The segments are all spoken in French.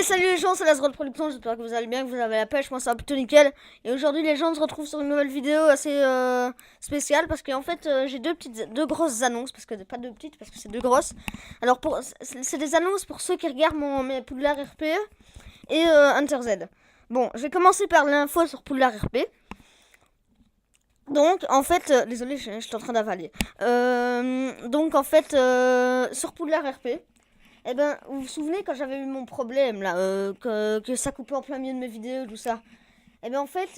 Hey, salut les gens, c'est la Zrod Production, j'espère que vous allez bien, que vous avez la pêche, moi ça va plutôt nickel. Et aujourd'hui les gens, on se retrouve sur une nouvelle vidéo assez spéciale parce qu'en fait j'ai deux grosses annonces, parce que pas deux petites, parce que c'est deux grosses. Alors c'est des annonces pour ceux qui regardent mes Poudlard RP et Hunter Z. Bon, je vais commencer par l'info sur Poudlard RP. Donc en fait, désolé, je suis en train d'avaler. Donc en fait, sur Poudlard RP, eh ben, vous vous souvenez quand j'avais eu mon problème là, que ça coupait en plein milieu de mes vidéos, tout ça. Eh ben en fait,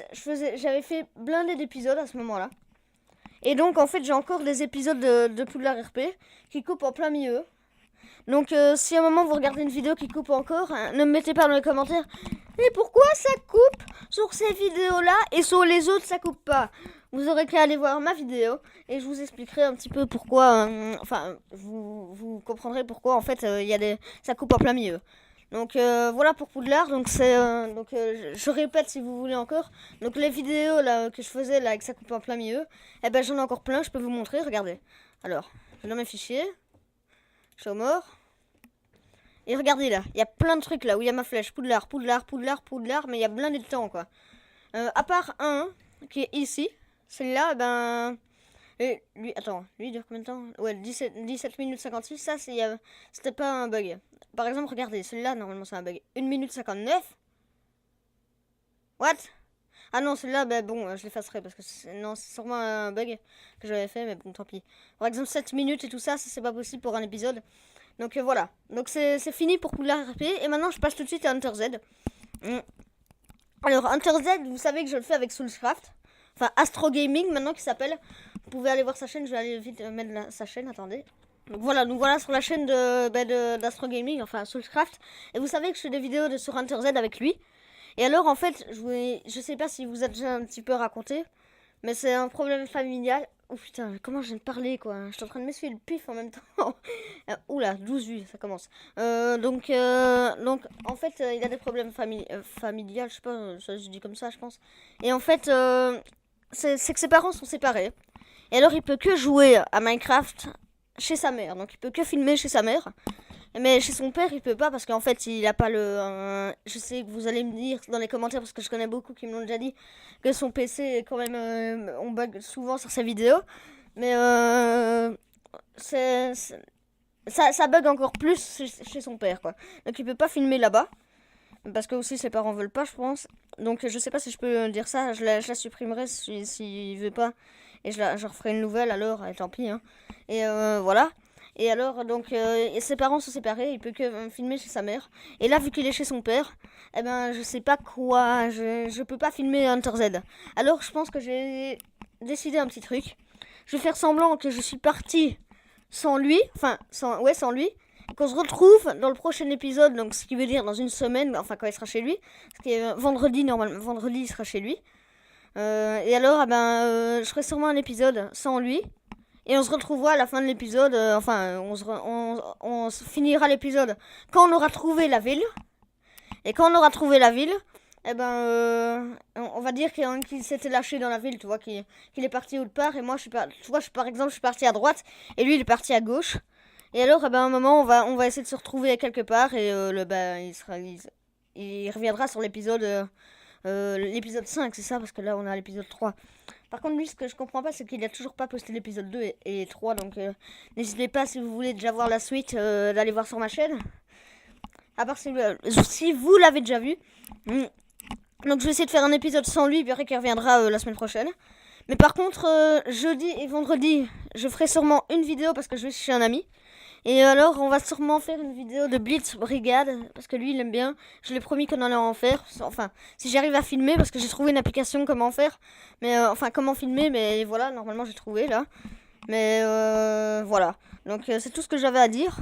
j'avais fait blindé d'épisodes à ce moment-là. Et donc en fait, j'ai encore des épisodes de Poudlard RP qui coupent en plein milieu. Donc si à un moment vous regardez une vidéo qui coupe encore, hein, ne me mettez pas dans les commentaires. Et pourquoi ça coupe sur ces vidéos-là et sur les autres ça coupe pas? Vous aurez qu'à aller voir ma vidéo et je vous expliquerai un petit peu pourquoi. Enfin, vous comprendrez pourquoi en fait ça coupe en plein milieu. Donc voilà pour Poudlard. Donc je répète si vous voulez encore. Donc les vidéos là que je faisais là que ça coupe en plein milieu, eh ben j'en ai encore plein. Je peux vous montrer. Regardez. Alors, je vais dans mes fichiers. Je suis au mort. Et regardez là, il y a plein de trucs là où il y a ma flèche. Poudlard, mais il y a blindé de temps quoi. À part un qui est ici. Celui-là, ben... Et lui, attends, lui il dure combien de temps? Ouais, 17 minutes 56, ça c'était pas un bug. Par exemple, regardez, celui-là, normalement c'est un bug. 1 minute 59. What? Ah non, celui-là, ben bon, je l'effacerai parce que non, c'est sûrement un bug que j'avais fait, mais bon, tant pis. Par exemple, 7 minutes et tout ça, c'est pas possible pour un épisode. Donc voilà, donc c'est fini pour Poudlard RP. Et maintenant, je passe tout de suite à Hunter Z. Alors, Hunter Z, vous savez que je le fais avec Soulscraft. Enfin, Astro Gaming maintenant qui s'appelle. Vous pouvez aller voir sa chaîne, je vais aller vite mettre sa chaîne, attendez. Donc voilà sur la chaîne d'Astro Gaming, enfin Soulscraft. Et vous savez que je fais des vidéos sur Hunter Z avec lui. Et alors en fait, je sais pas si vous a déjà un petit peu raconté, mais c'est un problème familial. Oh putain, comment je viens de parler quoi. Je suis en train de m'essuyer le pif en même temps. Oula, 12 vues, ça commence. Donc en fait, il a des problèmes familiales, je sais pas, ça se dit comme ça je pense. Et en fait, c'est que ses parents sont séparés. Et alors il peut que jouer à Minecraft chez sa mère. Donc il peut que filmer chez sa mère. Mais chez son père il peut pas parce qu'en fait il a pas le... je sais que vous allez me dire dans les commentaires parce que je connais beaucoup qui me l'ont déjà dit que son PC est quand même... on bug souvent sur ses vidéos. Mais ça bug encore plus chez son père quoi. Donc il peut pas filmer là-bas. Parce que aussi ses parents veulent pas je pense. Donc je sais pas si je peux dire ça. Je la supprimerai s'il veut pas. Et je referai une nouvelle alors, et tant pis. Hein. Et voilà. Et alors, donc, ses parents sont séparés, il peut que filmer chez sa mère. Et là, vu qu'il est chez son père, eh ben, je sais pas quoi, je peux pas filmer Hunter Z. Alors, je pense que j'ai décidé un petit truc. Je vais faire semblant que je suis partie sans lui, enfin, sans lui. Qu'on se retrouve dans le prochain épisode, donc ce qui veut dire dans une semaine, enfin quand il sera chez lui. Ce qui est vendredi, normalement, vendredi, il sera chez lui. Et alors, je ferai sûrement un épisode sans lui. Et on se retrouvera à la fin de l'épisode. On finira l'épisode quand on aura trouvé la ville. Et quand on aura trouvé la ville, on va dire qu'il s'était lâché dans la ville, tu vois, qu'il est parti autre part. Et moi, par exemple, je suis parti à droite. Et lui, il est parti à gauche. Et alors, à un moment, on va essayer de se retrouver quelque part. Et il reviendra sur l'épisode... l'épisode 5, c'est ça, parce que là on a l'épisode 3. Par contre, lui, ce que je comprends pas, c'est qu'il a toujours pas posté l'épisode 2 et 3. Donc, n'hésitez pas, si vous voulez déjà voir la suite, d'aller voir sur ma chaîne. À part si vous l'avez déjà vu. Donc, je vais essayer de faire un épisode sans lui, puis après, qu'il reviendra la semaine prochaine. Mais par contre, jeudi et vendredi, je ferai sûrement une vidéo parce que je vais chez un ami. Et alors, on va sûrement faire une vidéo de Blitz Brigade, parce que lui, il aime bien. Je l'ai promis qu'on allait en faire. Enfin, si j'arrive à filmer, parce que j'ai trouvé une application comment faire. Mais, comment filmer, mais voilà, normalement, j'ai trouvé, là. Mais, voilà. Donc, c'est tout ce que j'avais à dire.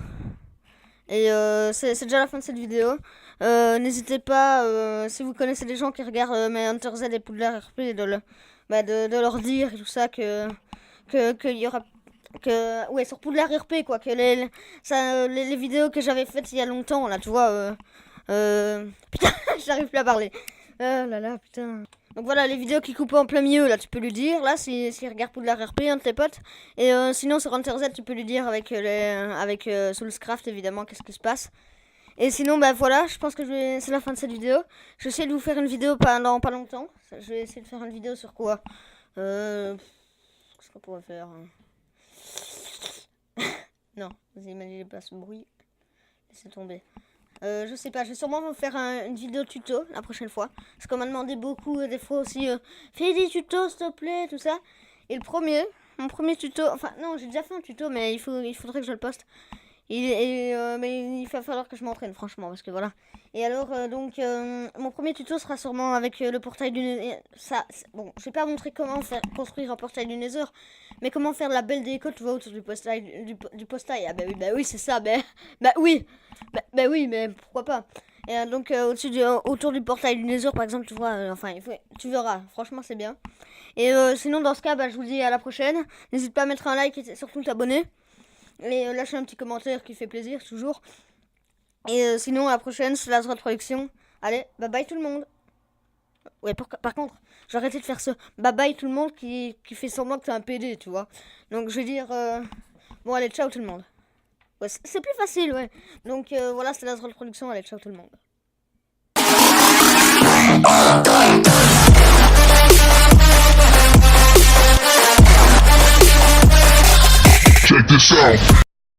Et c'est déjà la fin de cette vidéo. N'hésitez pas, si vous connaissez des gens qui regardent mes Hunter Z et Poudlard RP, de leur dire et tout ça qu'il y aura... ouais, sur Poudlard RP quoi, que les vidéos que j'avais faites il y a longtemps là, tu vois, putain, j'arrive plus à parler. Ah là là, putain. Donc voilà, les vidéos qui coupent en plein milieu là, tu peux lui dire là si regarde Poudlard RP, un de tes potes. Et sinon sur Hunter Z, tu peux lui dire avec Soulscraft évidemment qu'est-ce qui se passe. Et sinon, bah voilà, je pense que c'est la fin de cette vidéo. Je vais essayer de vous faire une vidéo dans pas longtemps. Je vais essayer de faire une vidéo sur quoi qu'est-ce qu'on pourrait faire Non, vous imaginez pas ce bruit. Laissez tomber. Je sais pas, je vais sûrement vous faire une vidéo tuto la prochaine fois. Parce qu'on m'a demandé beaucoup, des fois aussi, fais des tutos s'il te plaît, tout ça. Et mon premier tuto, enfin non, j'ai déjà fait un tuto, mais il faudrait que je le poste. Mais il va falloir que je m'entraîne, franchement, parce que voilà. Et alors, mon premier tuto sera sûrement avec le portail du Nether. Bon, je vais pas montrer comment construire un portail du Nether, mais comment faire la belle déco, tu vois, autour du portail. Du portail. Ah bah oui, c'est ça, bah oui, mais pourquoi pas. Et autour du portail du Nether, par exemple, tu vois, tu verras, franchement, c'est bien. Et sinon, dans ce cas, bah, je vous dis à la prochaine. N'hésite pas à mettre un like et surtout t'abonner. Et lâchez un petit commentaire qui fait plaisir, toujours. Et sinon, à la prochaine, c'est la Production. Allez, bye bye tout le monde. Ouais, par contre, j'ai arrêté de faire ce bye bye tout le monde qui fait semblant que t'es un PD, tu vois. Donc, je vais dire... Bon, allez, ciao tout le monde. Ouais, c'est plus facile, ouais. Donc, voilà, c'est la Production. Allez, ciao tout le monde. Check this out.